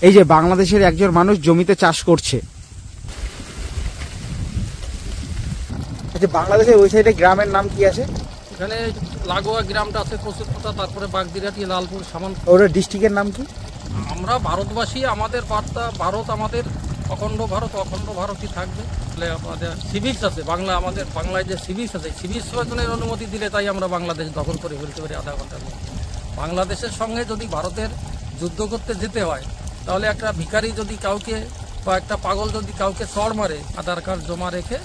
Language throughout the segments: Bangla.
এই যে বাংলাদেশের একজন মানুষ জমিতে চাষ করছে। আচ্ছা, বাংলাদেশের ওই সাইডে গ্রামের নাম কি আছে? এখানে লাগোয়া গ্রামটা আছে কচুরপাতা, তারপরে বাগদিরাটি, লালপুর, সামান। ওর ডিস্ট্রিক্টের নাম কি? আমরা ভারতবাসী, আমাদের বার্তা ভারত, আমাদের অখণ্ড ভারত, অখণ্ড ভারতই থাকবে। আমাদের সিভিক্স আছে বাংলা, আমাদের বাংলায় যে সিভিক্স আছে, সিভিক্স প্রয়োজনের অনুমতি দিলে তাই আমরা বাংলাদেশ দখল করে ফেলতে পারি আধা ঘন্টার মধ্যে। বাংলাদেশের সঙ্গে যদি ভারতের যুদ্ধ করতে যেতে হয়, তাহলে একটা ভিখারি যদি কাউকে বা একটা পাগল যদি কাউকে চড় মারে, আধার কার্ড জমা রেখে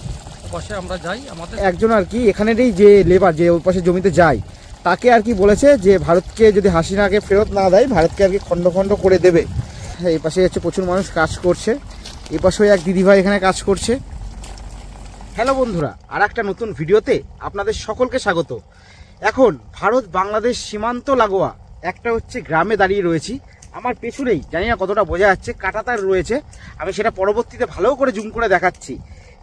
পাশে আমরা যাই। আমাদের একজন আর কি এখানেরই যে লেবার যে ওই পাশে জমিতে যায়, তাকে আর কি বলেছে যে ভারতকে যদি হাসিনাকে ফেরত না দেয়, ভারতকে আর কি খণ্ড খণ্ড করে দেবে। এই পাশে হচ্ছে প্রচুর মানুষ কাজ করছে, এই পাশেও এক দিদিভাই এখানে কাজ করছে। হ্যালো বন্ধুরা, আর একটা নতুন ভিডিওতে আপনাদের সকলকে স্বাগত। এখন ভারত বাংলাদেশ সীমান্ত লাগোয়া একটা হচ্ছে গ্রামে দাঁড়িয়ে রয়েছি। আমার পেছনেই জানি না কতটা বোঝা যাচ্ছে কাঁটাতার রয়েছে, আমি সেটা পরবর্তীতে ভালো করে জুম করে দেখাচ্ছি।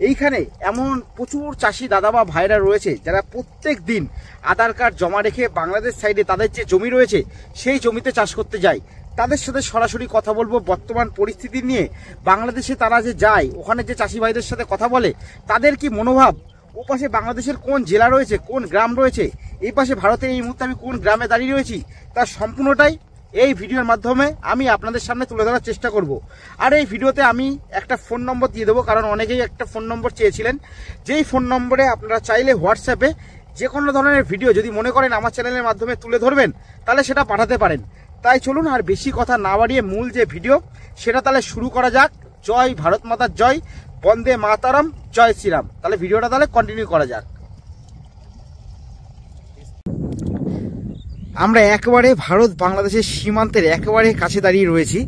এইখানে এমন প্রচুর চাষি দাদা বা ভাইরা রয়েছে যারা প্রত্যেক দিন আধার কার্ড জমা রেখে বাংলাদেশ সাইডে তাদের যে জমি রয়েছে সেই জমিতে চাষ করতে যায়। তাদের সাথে সরাসরি কথা বলবো বর্তমান পরিস্থিতি নিয়ে। বাংলাদেশে তারা যে যায়, ওখানে যে চাষি ভাইদের সাথে কথা বলে, তাদের কি মনোভাব, ও পাশে বাংলাদেশের কোন জেলা রয়েছে, কোন গ্রাম রয়েছে, এই পাশে ভারতের এই মুহূর্তে আমি কোন গ্রামে দাঁড়িয়ে রয়েছি, তার সম্পূর্ণটাই এই ভিডিওর মাধ্যমে আমি আপনাদের সামনে তুলে ধরার চেষ্টা করব। আর এই ভিডিওতে আমি একটা ফোন নম্বর দিয়ে দেবো, কারণ অনেকেই একটা ফোন নম্বর চেয়েছিলেন। যেই ফোন নম্বরে আপনারা চাইলে হোয়াটসঅ্যাপে যে কোনো ধরনের ভিডিও যদি মনে করেন আমার চ্যানেলের মাধ্যমে তুলে ধরবেন, তাহলে সেটা পাঠাতে পারেন। তাই চলুন আর বেশি কথা না বাড়িয়ে মূল যে ভিডিও সেটা তাহলে শুরু করা যাক। জয় ভারত মাতার জয়, বন্দে মাতারাম, জয় শ্রীরাম। তাহলে ভিডিওটা তাহলে কন্টিনিউ করা যাক। আমরা একেবারে ভারত বাংলাদেশের সীমান্তের একেবারে কাছে দাঁড়িয়ে রয়েছি।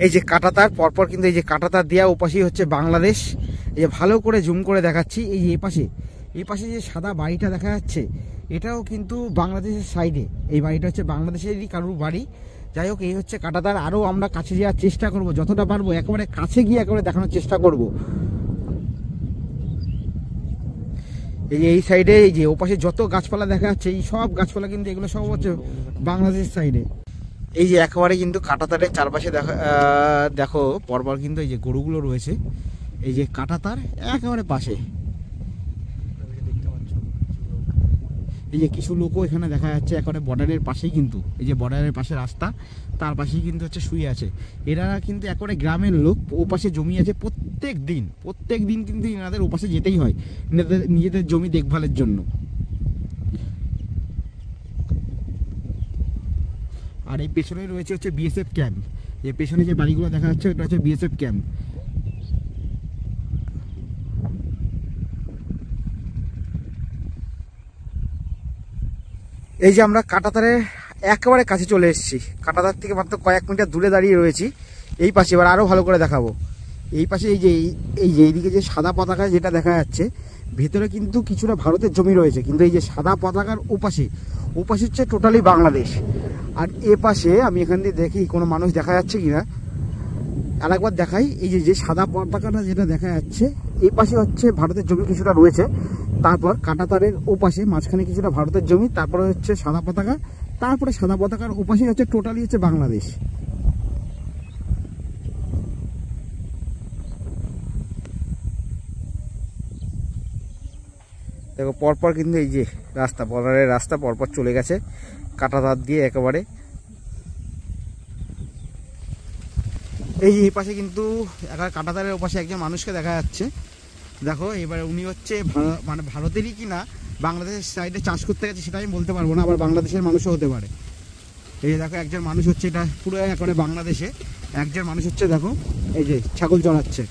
এই যে কাঁটাতার পরপর কিন্তু এই যে কাঁটাতার দেওয়া ওপাশেই হচ্ছে বাংলাদেশ। এই যে ভালো করে জুম করে দেখাচ্ছি, এই এই পাশে যে সাদা বাড়িটা দেখা যাচ্ছে, এটাও কিন্তু বাংলাদেশের সাইডে। এই বাড়িটা হচ্ছে বাংলাদেশেরই কারুর বাড়ি। যাই হোক, এই হচ্ছে কাঁটাতার। আরও আমরা কাছে যাওয়ার চেষ্টা করব, যতটা পারবো একেবারে কাছে গিয়ে একেবারে দেখানোর চেষ্টা করব। এই সাইডে এই যে ওপাশে যত গাছপালা দেখা যাচ্ছে, এই সব গাছপালা কিন্তু এগুলো সব হচ্ছে বাংলাদেশের সাইডে। এই যে একেবারে কিন্তু কাঁটাতারের চারপাশে দেখো পরপর কিন্তু এই যে গরুগুলো রয়েছে, এই যে কাঁটাতার একেবারে পাশে। এই যে কিছু লোকও এখানে দেখা যাচ্ছে একেবারে বর্ডারের পাশেই, কিন্তু এই যে বর্ডারের পাশে রাস্তা, তার পাশেই কিন্তু হচ্ছে শুয়ে আছে। এরা কিন্তু একেবারে গ্রামের লোক, ও পাশে জমি আছে। প্রত্যেক দিন কিন্তু এনাদের ও পাশে যেতেই হয় নিজেদের জমি দেখভালের জন্য। আর এই পেছনে রয়েছে হচ্ছে বিএসএফ ক্যাম্প। এই পেছনে যে বাড়িগুলো দেখা যাচ্ছে ওটা হচ্ছে বিএসএফ ক্যাম্প। এই যে আমরা কাঁটাতারের একেবারে কাছে চলে এসেছি, কাঁটাতার থেকে মাত্র কয়েক মিটার দূরে দাঁড়িয়ে রয়েছি। এই পাশে এবার আরও ভালো করে দেখাবো। এই পাশে এই যে এইদিকে যে সাদা পতাকা যেটা দেখা যাচ্ছে, ভেতরে কিন্তু কিছুটা ভারতের জমি রয়েছে, কিন্তু এই যে সাদা পতাকার ওপাশে হচ্ছে টোটালি বাংলাদেশ। আর এ পাশে আমি এখান দিয়ে দেখি কোনো মানুষ দেখা যাচ্ছে কিনা, আর একবার দেখাই। এই যে সাদা পতাকাটা যেটা দেখা যাচ্ছে, এই পাশে হচ্ছে ভারতের জমি কিছুটা রয়েছে। তারপর কাঁটাতারের ওপাশে মাঝখানে কিছুটা ভারতের জমি, তারপরে হচ্ছে সাদা পতাকা, তারপরে সাদা পতাকার ওপাশে হচ্ছে টোটালি হচ্ছে বাংলাদেশ। দেখো পরপর কিন্তু এই যে রাস্তা, বর্ডারের রাস্তা পরপর চলে গেছে কাঁটাতার দিয়ে একেবারে। এই যে এই পাশে কিন্তু কাঁটাতারের ওপাশে একজন মানুষকে দেখা যাচ্ছে। দেখো এবার উনি হচ্ছে মানে ভারতেরই কিনা বাংলাদেশের সাইডে চাষ করতে গেছে সেটা আমি বলতে পারবো না, আবার বাংলাদেশের মানুষও হতে পারে। এই যে দেখো একজন মানুষ হচ্ছে, এটা পুরো একেবারে বাংলাদেশে একজন মানুষ হচ্ছে দেখো এই যে ছাগল চড়াচ্ছে।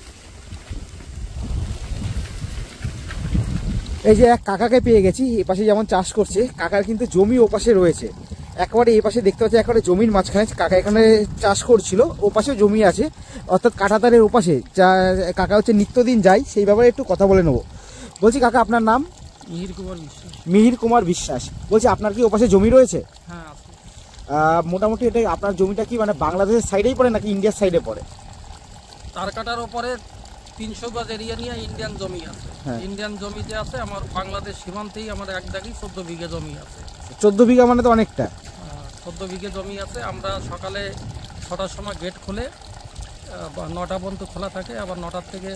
এই যে এক কাকাকে পেয়ে গেছি, এই পাশে যেমন চাষ করছে, কাকার কিন্তু জমি ও পাশে রয়েছে। একেবারে এই পাশে দেখতে পাচ্ছি একেবারে জমির মাঝখানে কাকা এখানে চাষ করছিল, ও পাশেও জমি আছে, অর্থাৎ কাঁটাতারের ওপাশে কাকা হচ্ছে নিত্যদিন যায়। সেই ব্যাপারে একটু কথা বলে নেবো। বলছি কাকা, আপনার নাম? মিহির কুমার বিশ্বাস। বলছি আপনার কি ওপাশে জমি রয়েছে? হ্যাঁ, মোটামুটি এটা আপনার জমিটা কি মানে বাংলাদেশের সাইডেই পড়ে নাকি ইন্ডিয়ার সাইডে পড়ে? তার কাটার ওপরে 300 গজ এরিয়া নিয়ে ইন্ডিয়ান জমি আছে। ইন্ডিয়ান জমি যে আছে আমার বাংলাদেশ সীমান্তেই আমার এক দাগি 14 বিঘা জমি আছে। 14 বিঘা মানে তো অনেকটা। 14 বিঘা জমি আছে। আমরা সকালে 6টার সময় গেট খুলে 9টা পর্যন্ত খোলা থাকে, আবার 9টার থেকে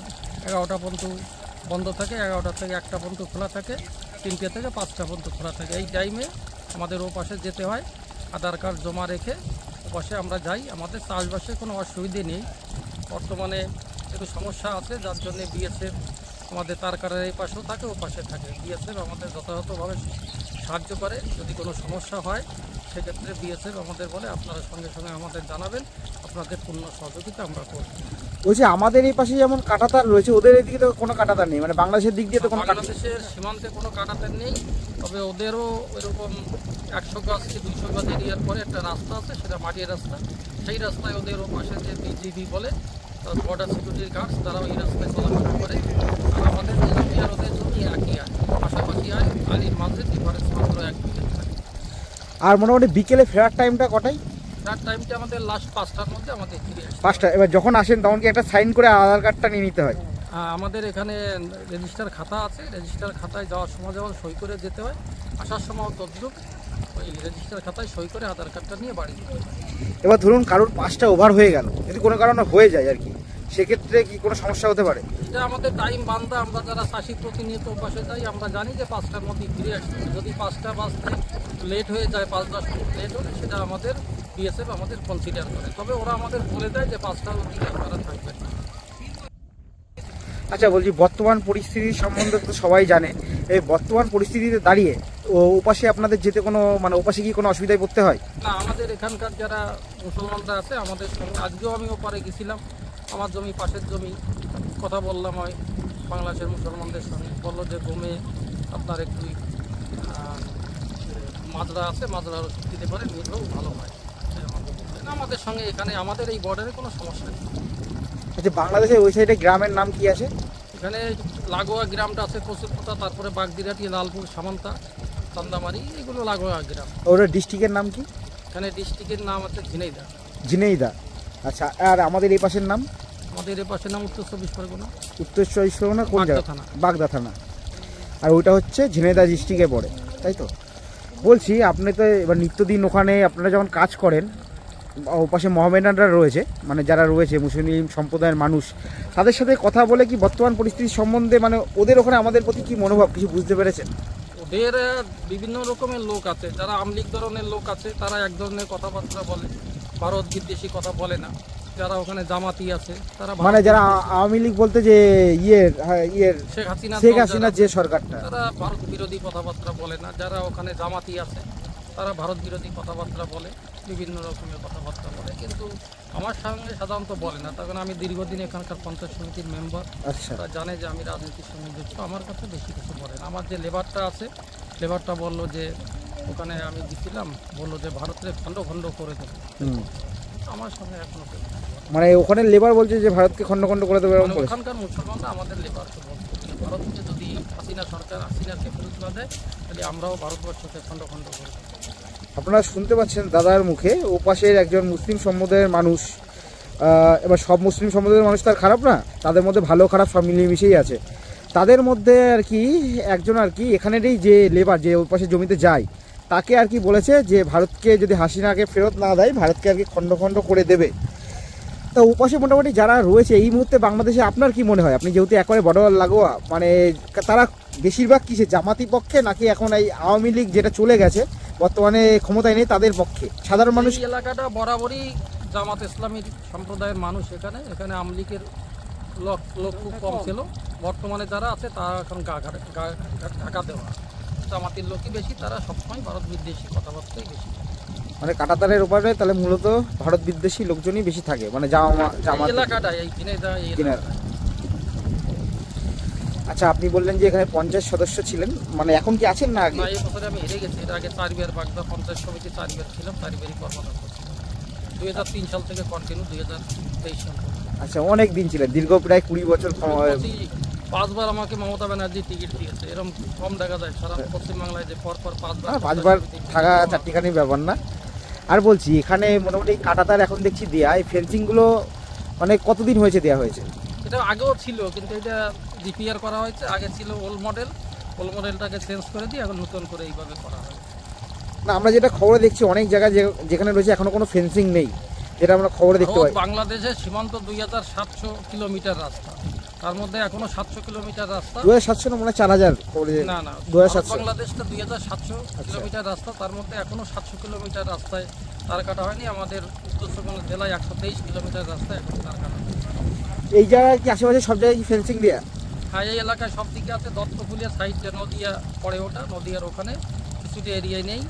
11টা পর্যন্ত বন্ধ থাকে, 11টা থেকে 1টা পর্যন্ত খোলা থাকে, 3টে থেকে 5টা পর্যন্ত খোলা থাকে। এই টাইমে আমাদের ও পাশে যেতে হয়, আধার কার্ড জমা রেখে ও পাশে আমরা যাই। আমাদের চাষবাসে কোনো অসুবিধে নেই। বর্তমানে একটু সমস্যা আছে, যার জন্য বিএসএফ আমাদের তারকারের এই পাশেও থাকে, ও পাশে থাকে। বিএসএফ আমাদের যথাযথভাবে সাহায্য করে। যদি কোনো সমস্যা হয় সেক্ষেত্রে বিএসএফ আমাদের বলে আপনারা সঙ্গে সঙ্গে আমাদের জানাবেন, আপনাদের পূর্ণ সহযোগিতা আমরা করব। বলছি আমাদের এই পাশে যেমন কাঁটাতার রয়েছে, ওদের এদিকে তো কোনো কাঁটাতার নেই, মানে বাংলাদেশের দিক দিয়ে তো কোনো বাংলাদেশের সীমান্তে কোনো কাঁটাতার নেই, তবে ওদেরও এরকম 100 গজ কি 200 গজ এরিয়ার পরে একটা রাস্তা আছে, সেটা মাটির রাস্তা। সেই রাস্তায় ওদেরও পাশে যে বিজিবি বলে বর্ডার সিকিউরিটির গার্ডস, তারাও এই রাস্তায় চলাফেরা করে। আর আমাদের জমি আর ওদের জমি একই হয়, পাশাপাশি হয়, আলির মাঝে ডিফারেন্স মাত্র 1 বিঘা থাকে। আর মোটামুটি বিকেলে ফেরার টাইমটা কটায়? তার টাইমটা আমাদের লাস্ট 5টার মধ্যে আমাদের ফিরে আসে। 5টা। এবার যখন আসেন তখন কি একটা সাইন করে আধার কার্ডটা নিয়ে নিতে হয়? আমাদের এখানে রেজিস্টার খাতা আছে, রেজিস্টার খাতায় যাওয়ার সময় যেমন সই করে যেতে হয়, আসার সময় তদ্রুপ ওই রেজিস্টার খাতায় সই করে আধার কার্ডটা নিয়ে বাড়ি যেতে হয়। এবার ধরুন কারোর 5টা ওভার হয়ে গেল, যদি কোনো কারণে হয়ে যায় আর কি, সেক্ষেত্রে কি কোনো সমস্যা হতে পারে? এটা আমাদের টাইম বান্ধা, আমরা যারা চাষি প্রতিনিয়ত পাশে যাই, আমরা জানি যে 5টার মধ্যে ফিরে আসতে। যদি 5টা বাজতে লেট হয়ে যায়, 5-10 মিনিট লেট হলে, সেটা আমাদের বিএসএফ আমাদের কনসিডার করে। তবে ওরা আমাদের বলে দেয় যে 5টার দিকে আপনারা থাকবেন। আচ্ছা, বলছি বর্তমান পরিস্থিতি সম্বন্ধে তো সবাই জানে, এই বর্তমান পরিস্থিতিতে দাঁড়িয়ে ওপাশে আপনাদের যেতে কোনো মানে ওপাশে কি কোনো অসুবিধায় পড়তে হয়? না, আমাদের এখানকার যারা মুসলমানরা আছে আমাদের সঙ্গে, আজকেও আমি ওপারে গেছিলাম, আমার জমি পাশের জমি, কথা বললাম ওই বাংলাদেশের মুসলমানদের সঙ্গে। বললো যে গমে আপনার একটু মাজরা আছে, মাজরার ওষুধ দিতে পারে, নিলেও ভালো হয়। আমাদের সঙ্গে এখানে আমাদের এই বর্ডারে কোনো সমস্যা নেই। আচ্ছা, বাংলাদেশের ওই সাইডে গ্রামের নাম কি আছে? এখানে লাগোয়া গ্রামটা আছে কচুরপোতা, তারপরে বাগদিরাটি, লালপুর, সামান্তা, চান্দামারি, এগুলো লাগোয়া গ্রাম। ওর ডিস্ট্রিক্টের নাম কি? এখানে ডিস্ট্রিক্টের নাম আছে ঝিনাইদহ। ঝিনাইদহ। আচ্ছা, আর আমাদের এই পাশের নাম? আমাদের এ পাশের নাম উত্তর 24 পরগনা, উত্তর 24 পরগনা। কোন বাগদা জায়গা? থানা। বাগদা থানা। আর ওইটা হচ্ছে ঝিনাইদহ ডিস্ট্রিক্টে পড়ে, তাই তো? বলছি আপনি তো এবার নিত্যদিন ওখানে আপনারা যখন কাজ করেন, ওপাশে মোহামেডানরা রয়েছে, মানে যারা রয়েছে মুসলিম সম্প্রদায়ের মানুষ, তাদের সাথে কথা বলে কি বর্তমান পরিস্থিতি সম্বন্ধে, মানে ওদের ওখানে আমাদের প্রতি কি মনোভাব কিছু বুঝতে পেরেছেন? ওদের বিভিন্ন রকমের লোক আছে, যারা আমলিক ধরনের লোক আছে, তারা এক ধরনের কথাবার্তা বলে, ভারত বিদ্বেষী কথা বলে না। যারা ওখানে জামাতি আছে, তারা মানে যারা আওয়ামী লীগ বলতে যে শেখ হাসিনা যে সরকারটা, তারা ভারত বিরোধী কথাবার্তা বলে না। যারা ওখানে জামাতি আছে তারা ভারত বিরোধী কথাবার্তা বলে, বিভিন্ন রকমের কথাবার্তা বলে, কিন্তু আমার সঙ্গে সাধারণত বলে না। তখন আমি দীর্ঘদিন এখানকার পঞ্চায়েত সমিতির মেম্বার, আচ্ছা, তারা জানে যে আমি রাজনীতির সঙ্গে যুক্ত, আমার কাছে বেশি কিছু বলে না। আমার যে লেবারটা আছে, লেবারটা বললো যে ওখানে আমি দিছিলাম, বললো যে ভারতের খণ্ড খণ্ড করে দেবে। আমার সঙ্গে এখনো মানে ওখানে লেবার বলছে যে ভারতকে খণ্ড খণ্ড করে দেবে, ওখানকার মুসলমানরা আমাদের লেবারকে বলছে ভারতকে যদি হাসিনা সরকার হাসিনাকে ফেরত না দেয়, তাহলে আমরাও ভারতবর্ষকে খণ্ড খণ্ড করে দেবো। আপনারা শুনতে পাচ্ছেন দাদার মুখে, ও পাশের একজন মুসলিম সম্প্রদায়ের মানুষ। এবার সব মুসলিম সম্প্রদায়ের মানুষ তার খারাপ না, তাদের মধ্যে ভালো খারাপ সব মিলেমিশেই আছে। তাদের মধ্যে আর কি একজন আর কি এখানেরই যে লেবার যে ওই পাশে জমিতে যায়, তাকে আর কি বলেছে যে ভারতকে যদি হাসিনাকে ফেরত না দেয়, ভারতকে আর কি খণ্ড খণ্ড করে দেবে। তা ওপাশে মোটামুটি যারা রয়েছে এই মুহূর্তে বাংলাদেশে, আপনার কি মনে হয়, আপনি যেহেতু একেবারে বর্ডার লাগোয়া, মানে তারা বেশিরভাগ কিসে, জামাতি পক্ষে নাকি এখন এই আওয়ামী লীগ যেটা চলে গেছে বর্তমানে ক্ষমতায় নেই তাদের পক্ষে? সাধারণ মানুষ এই এলাকাটা বরাবরই জামাত ইসলামীর সম্প্রদায়ের মানুষ, এখানে আওয়ামী লীগের লোক খুব কম ছিল। বর্তমানে যারা আছে তারা এখন ঢাকা দেওয়া, জামাতির লোকই বেশি, তারা সবসময় ভারত বিদ্বেষী কথাবার্তাই বেশি। মানে কাঁটাতারের ওপারে তাহলে মূলত ভারত বিদ্বেষী লোকজনই বেশি থাকে, মানে জামাত এলাকাটা এই ঝিনাইদহ। আচ্ছা, আপনি বললেন যে এখানে পঞ্চায়েত সদস্য ছিলেন, মানে এখন কি আছেন না আগে? না, এই বছরে আমি হেরে গেছি। এর আগে 4 বার বাগদা পঞ্চায়েত সমিতি 4 বার ছিলাম, 4 বারই কর্মরত ছিলাম। 2003 সাল থেকে কন্টিনিউ 2023 সাল। আচ্ছা, অনেক দিন ছিলেন, দীর্ঘ প্রায় 20 বছর। 5 বার আমাকে মমতা ব্যানার্জি টিকিট দিয়েছে, এরকম কম দেখা যায় সারা পশ্চিমবাংলায় যে পর 5 বার থাকা চারটিখানির ব্যাপার না। আর বলছি এখানে মোটামুটি কাঁটাতার এখন দেখছি দেয়া, এই ফেন্সিংগুলো মানে কতদিন হয়েছে দেওয়া হয়েছে? এটা আগেও ছিল, কিন্তু এটা রিপেয়ার করা হয়েছে। আগে ছিল ওল্ড মডেলটাকে চেঞ্জ করে দিয়ে এখন নতুন করে এইভাবে করা হয়। না, আমরা যেটা খবরে দেখছি অনেক জায়গায় যেখানে রয়েছে এখনো কোনো ফেন্সিং নেই, যেটা আমরা খবরে দেখতে পাই। বাংলাদেশের সীমান্ত 2700 কিলোমিটার রাস্তা, তার মধ্যে এখনো 700 কিলোমিটার রাস্তা। 2700 না, মনে হয় 4000 না না, 2700। বাংলাদেশটা 2700 কিলোমিটার রাস্তা, তার মধ্যে এখনো 700 কিলোমিটার রাস্তায় তার কাটা হয়নি। আমাদের উত্তর চব্বিশ জেলায় 123 কিলোমিটার রাস্তা এখন তার কাটা। এই জায়গায় কি আশেপাশে সব জায়গায় কি ফেন্সিং দেয়া? হ্যাঁ, এই এলাকায় সব দিকে আছে। দত্তফুলিয়া সাইডে নদিয়া পড়ে, ওটা নদিয়ার ওখানে কিছুটা এরিয়ায় নেই।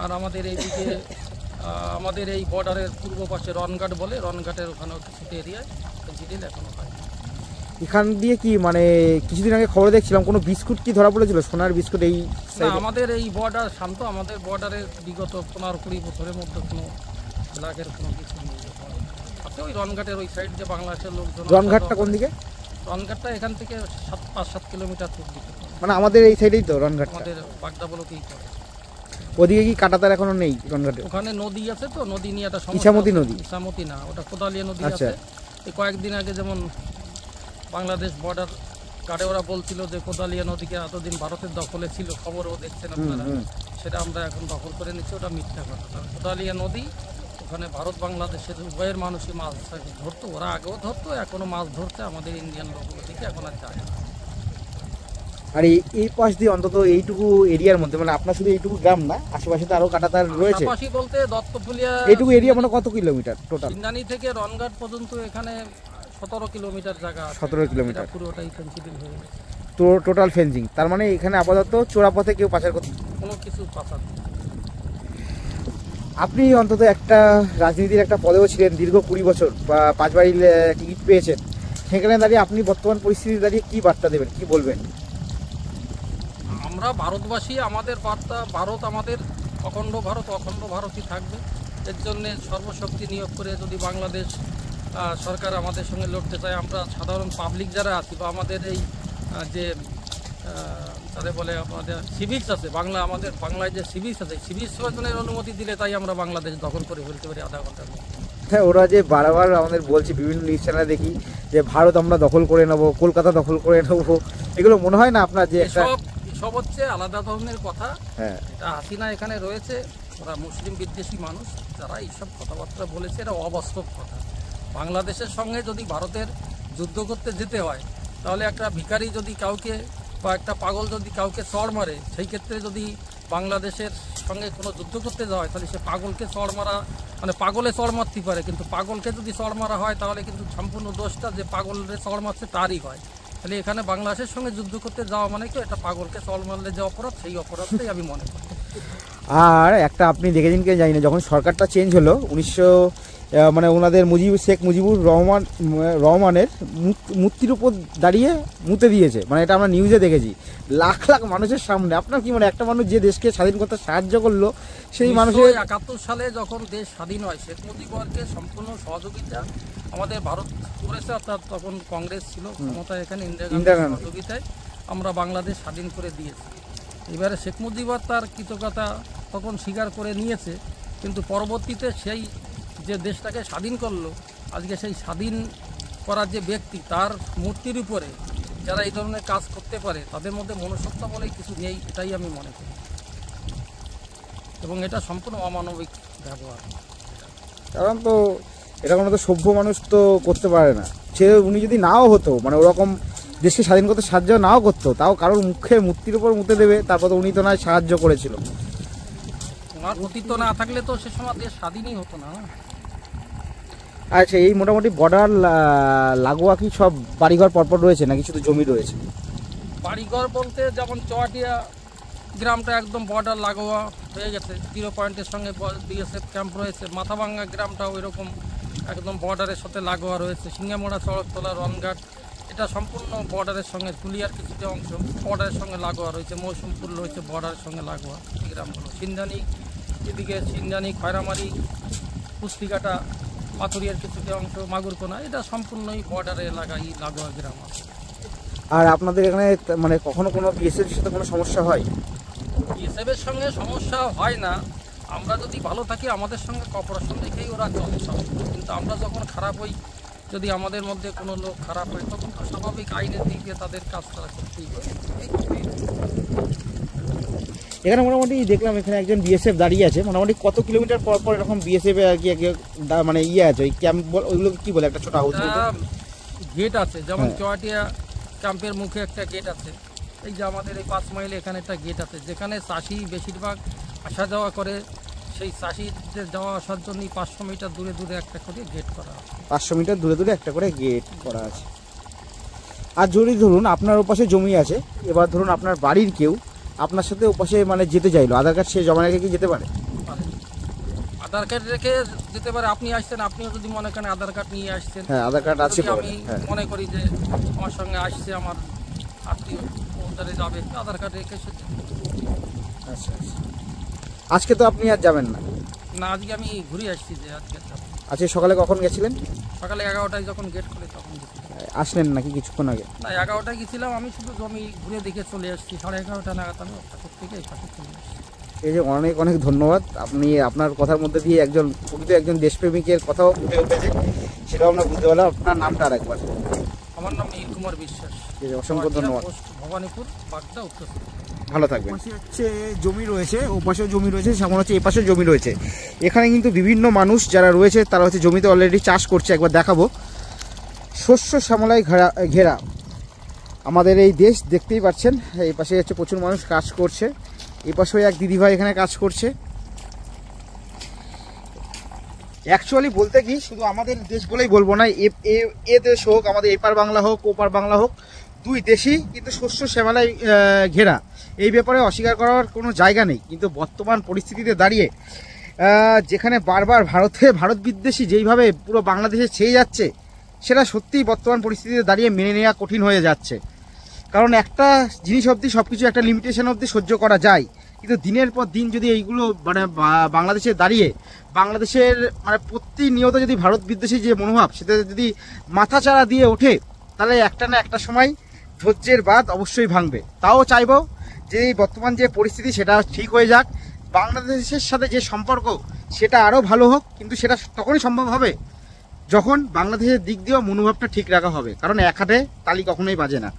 আর আমাদের এইদিকে আমাদের এই বর্ডারের পূর্ব পাশে রনঘাট বলে, রনঘাটের ওখানেও কিছুটা এরিয়ায় ফেন্সিডিল এখনো হয়। এখান দিয়ে কি মানে কিছুদিন আগে খবরে দেখছিলাম কোনো বিস্কুট কি ধরা পড়েছিল, সোনার বিস্কুট এই না, সাইডে? আমাদের এই বর্ডার শান্ত। আমাদের বর্ডারের বিগত 15-20 বছরের মধ্যে কোনো ব্ল্যাকের কোনো কিছু নেই। আছে ওই রনঘাটের ওই সাইড যে বাংলাদেশের লোকজন। রনঘাটটা কোন দিকে? রনঘাটটা এখান থেকে 5-7 কিলোমিটার দূর দিকে, মানে আমাদের এই সাইডেই তো রনঘাটটা? আমাদের বাগদা বলতেই পড়ে। ওদিকে কি কাঁটাতার এখনো নেই রনঘাটে? ওখানে নদী আছে তো, নদী নিয়ে একটা সমস্যা। ইছামতি নদী? ইছামতি না, ওটা কোদালিয়া নদী আচ্ছা। আছে। এই কয়েকদিন আগে যেমন বাংলাদেশ বর্ডার গার্ডে ওরা বলছিল যে কোদালিয়া নদীকে এতদিন ভারতের দখলে ছিল, খবরও দেখছেন আপনারা। সেটা আমরা এখন দখল করে নিচ্ছি, ওটা মিথ্যা কথা। কারণ কোদালিয়া নদী, ওখানে ভারত বাংলাদেশের উভয়ের মানুষই মাছ ধরতো, ওরা আগেও ধরতো, এখনো মাছ ধরছে। আমাদের ইন্ডিয়ান লোকগুলো দিকে এখন আর যায় না। আর এই পাশ দিয়ে অন্তত এইটুকু এরিয়ার মধ্যে, মানে আপনার শুধু এইটুকু গ্রাম না, আশেপাশে তো আরো কাঁটাতার রয়েছে। পাশাপাশি বলতে দত্তফুলিয়া এইটুকু এরিয়া মানে কত কিলোমিটার টোটাল? সিন্দানি থেকে রনঘাট পর্যন্ত এখানে 17 কিলোমিটার জায়গা আছে। 17 কিলোমিটার পুরোটাই ফেন্সিডিল হয়ে গেছে। তো টোটাল ফেন্সিং, তার মানে এখানে আপাতত চোরাপথে কেউ পাচার করতে? কোনো কিছু পাচার নেই। আপনি অন্তত একটা রাজনীতির একটা পদেও ছিলেন দীর্ঘ 20 বছর, বা 5 বারই টিকিট পেয়েছেন, সেখানে দাঁড়িয়ে আপনি বর্তমান পরিস্থিতি দাঁড়িয়ে কি বার্তা দেবেন, কি বলবেন? আমরা ভারতবাসী, আমাদের বার্তা ভারত আমাদের অখণ্ড ভারত, অখণ্ড ভারতই থাকবে। এর জন্যে সর্বশক্তি নিয়োগ করে যদি বাংলাদেশ সরকার আমাদের সঙ্গে লড়তে চায়, আমরা সাধারণ পাবলিক যারা আছি বা আমাদের এই যে তাদের বলে আমাদের সিভিক্স আছে, আমাদের বাংলায় যে সিভিক্স আছে, সিভিক্স জনের অনুমতি দিলে তাই আমরা বাংলাদেশ দখল করে ফেলতে পারি আধা ঘন্টার মধ্যে। হ্যাঁ, ওরা যে বারবার আমাদের বলছে, বিভিন্ন নিউজ চ্যানেলে দেখি যে ভারত আমরা দখল করে নেব, কলকাতা দখল করে নেব, এগুলো মনে হয় না আপনার যে সব হচ্ছে আলাদা ধরনের কথা? হ্যাঁ, এটা হাসিনা এখানে রয়েছে, ওরা মুসলিম বিদ্বেষী মানুষ, যারা এইসব কথাবার্তা বলেছে এটা অবাস্তব কথা। বাংলাদেশের সঙ্গে যদি ভারতের যুদ্ধ করতে যেতে হয়, তাহলে একটা ভিখারি যদি কাউকে বা একটা পাগল যদি কাউকে চড় মারে, সেই ক্ষেত্রে যদি বাংলাদেশের সঙ্গে কোনো যুদ্ধ করতে যাওয়া হয়, তাহলে সে পাগলকে চড় মারা, মানে পাগলে চড় মারতে পারে, কিন্তু পাগলকে যদি চড় মারা হয় তাহলে কিন্তু সম্পূর্ণ দোষটা যে পাগলের চড় মারছে তারই হয়। তাহলে এখানে বাংলাদেশের সঙ্গে যুদ্ধ করতে যাওয়া মানে কি, একটা পাগলকে চড় মারলে যে অপরাধ, সেই অপরাধটাই আমি মনে করি। আর একটা আপনি দেখেছেন কি জানি না, যখন সরকারটা চেঞ্জ হলো 1900 মানে ওনাদের শেখ মুজিবুর রহমানের মূর্তির উপর দাঁড়িয়ে মুতে দিয়েছে, মানে এটা আমরা নিউজে দেখেছি লাখ লাখ মানুষের সামনে। আপনার কি মানে একটা মানুষ যে দেশকে স্বাধীন করতে সাহায্য করলো, সেই মানুষের 71 সালে যখন দেশ স্বাধীন হয়, শেখ মুজিবুরকে সম্পূর্ণ সহযোগিতা আমাদের ভারত করেছে, অর্থাৎ তখন কংগ্রেস ছিল ক্ষমতায়, এখানে ইন্দিরা গান্ধীর সহযোগিতায় আমরা বাংলাদেশ স্বাধীন করে দিয়েছি। এবারে শেখ মুজিবুর তার কৃতজ্ঞতা তখন স্বীকার করে নিয়েছে, কিন্তু পরবর্তীতে সেই যে দেশটাকে স্বাধীন করলো, আজকে সেই স্বাধীন করার যে ব্যক্তি, তার মূর্তির উপরে যারা এই ধরনের কাজ করতে পারে, তাদের মধ্যে মনুষ্যত্ব বলে কিছু নেই, এটাই আমি মনে করি। এবং এটা সম্পূর্ণ অমানবিক ব্যবহার। কারণ তো এটা কোনো তো সভ্য মানুষ তো করতে পারে না। সে উনি যদি নাও হতো, মানে ওরকম দেশকে স্বাধীন করতে সাহায্য নাও করতো, তাও কারোর মুখে মূর্তির উপর মুতে দেবে, তারপর তো উনি তো নয় সাহায্য করেছিল। ওনার অতীত না থাকলে তো সে সময় দেশ স্বাধীনই হতো না। আচ্ছা, এই মোটামুটি বর্ডার লাগোয়া কি সব বাড়িঘর পরপর রয়েছে নাকি শুধু জমি রয়েছে? বাড়িঘর বলতে যেমন চুয়াটিয়া গ্রামটা একদম বর্ডার লাগোয়া হয়ে গেছে, 0 পয়েন্টের সঙ্গে বিএসএফ ক্যাম্প রয়েছে। মাথাভাঙ্গা গ্রামটাও এরকম একদম বর্ডারের সাথে লাগোয়া রয়েছে। সিঙ্গামোড়া, চড়কতলা, রনঘাট, এটা সম্পূর্ণ বর্ডারের সঙ্গে, তুলিয়ার কিছুটা অংশ বর্ডারের সঙ্গে লাগোয়া রয়েছে। মৌসুমপুর রয়েছে বর্ডারের সঙ্গে লাগোয়া এই গ্রামগুলো। সিন্ধানি, এদিকে সিন্ধানি, খয়রামারি, কুস্তিকাটা, পাথুরিয়ার কিছুটা অংশ, মাগুরকোনা, এটা সম্পূর্ণই বর্ডারে এলাকায় লাগোয়া গ্রাম আছে। আর আপনাদের এখানে মানে কখনো কোনো বিএসএফের সাথে কোনো সমস্যা হয়? বিএসএফের সঙ্গে সমস্যা হয় না, আমরা যদি ভালো থাকি আমাদের সঙ্গে কপারেশন রেখেই ওরা চলে সব, কিন্তু আমরা যখন খারাপ হই যদি আমাদের মধ্যে কোনো লোক খারাপ হয় তখন তো স্বাভাবিক আইনের দিক দিয়ে তাদের কাজ তারা করতেই পারে। এখানে মোটামুটি দেখলাম এখানে একজন বিএসএফ দাঁড়িয়ে আছে, মোটামুটি কত কিলোমিটার পর পর এরকম বিএসএফ আর কি মানে ইয়ে আছে ওই ক্যাম্প, ওইগুলো কি বলে একটা ছোট হাউস গেট আছে, যেমন হ্যাঁ। চুয়াটিয়া ক্যাম্পের মুখে একটা গেট আছে, এই যে আমাদের এই 5 মাইলে এখানে একটা গেট আছে, যেখানে চাষি বেশিরভাগ আসা যাওয়া করে। সেই চাষিদের যাওয়া আসার জন্যই 500 মিটার দূরে দূরে একটা করে গেট করা আছে। 500 মিটার দূরে দূরে একটা করে গেট করা আছে। আর যদি ধরুন আপনার ওপাশে জমি আছে, এবার ধরুন আপনার বাড়ির কেউ আপনার সাথে ওপাশে মানে যেতে চাইলো, আধার কার্ড সে জমা রেখে কি যেতে পারে? আধার কার্ড রেখে যেতে পারে। আপনি আসছেন, আপনিও যদি মনে করেন আধার কার্ড নিয়ে আসছেন, হ্যাঁ আধার কার্ড আছে, আমি মনে করি যে আমার সঙ্গে আসছে আমার আত্মীয় ওধারে যাবে, আধার কার্ড রেখে এসেছে। আচ্ছা আচ্ছা। আজকে তো আপনি আর যাবেন না? না, আজকে আমি ঘুরে আসছি, যে আজকে যাবো। আজকে সকালে কখন গেছিলেন? সকালে 11টায় যখন গেট খুলে তখন গেছিলাম। আসলেন নাকি কিছুক্ষণ আগে? না, 11টায় গেছিলাম, আমি শুধু জমি ঘুরে দেখে চলে আসছি। 11:30 নাগাদ আমি ঠাকুর থেকে এই পাশে চলে আসছি। এই যে অনেক অনেক ধন্যবাদ, আপনি আপনার কথার মধ্যে দিয়ে একজন প্রকৃত একজন দেশপ্রেমিকের কথাও ফুটে উঠেছে, সেটাও আমরা বুঝতে পারলাম। আপনার নামটা আর একবার? আমার নাম নীল কুমার বিশ্বাস। অসংখ্য ধন্যবাদ। ভবানীপুর, বাগদা, উত্তর। ভালো থাকবেন। পাশে হচ্ছে জমি রয়েছে, ও পাশেও জমি রয়েছে, যেমন হচ্ছে এই পাশেও জমি রয়েছে। এখানে কিন্তু বিভিন্ন মানুষ যারা রয়েছে তারা হচ্ছে জমিতে অলরেডি চাষ করছে। একবার দেখাবো, শস্য শ্যামলায় ঘেরা আমাদের এই দেশ, দেখতেই পাচ্ছেন। এই পাশে হচ্ছে প্রচুর মানুষ কাজ করছে, এই পাশেও এক দিদিভাই এখানে কাজ করছে। অ্যাকচুয়ালি বলতে কি শুধু আমাদের দেশ বলেই বলবো না, এ দেশ হোক, আমাদের এপার বাংলা হোক ওপার বাংলা হোক, দুই দেশই কিন্তু শস্য শ্যামলায় ঘেরা। এই ব্যাপারে অস্বীকার করার কোনো জায়গা নেই। কিন্তু বর্তমান পরিস্থিতিতে দাঁড়িয়ে যেখানে বারবার ভারত বিদ্বেষী যেইভাবে পুরো বাংলাদেশে ছেয়ে যাচ্ছে, সেটা সত্যিই বর্তমান পরিস্থিতিতে দাঁড়িয়ে মেনে নেওয়া কঠিন হয়ে যাচ্ছে। কারণ একটা জিনিস অবধি সব কিছু একটা লিমিটেশন অবধি সহ্য করা যায়, কিন্তু দিনের পর দিন যদি এইগুলো মানে বাংলাদেশে দাঁড়িয়ে বাংলাদেশের মানে প্রতিনিয়ত যদি ভারত বিদ্বেষী যে মনোভাব সেটা যদি মাথাচাড়া দিয়ে ওঠে, তাহলে একটা না একটা সময় ধৈর্যের বাঁধ অবশ্যই ভাঙবে। তাও চাইব যে এই বর্তমান যে পরিস্থিতি সেটা ঠিক হয়ে যাক, বাংলাদেশের সাথে যে সম্পর্ক সেটা আরও ভালো হোক। কিন্তু সেটা তখনই সম্ভব হবে যখন বাংলাদেশের দিক দিয়েও মনোভাবটা ঠিক রাখা হবে, কারণ এক হাতে তালি কখনোই বাজে না।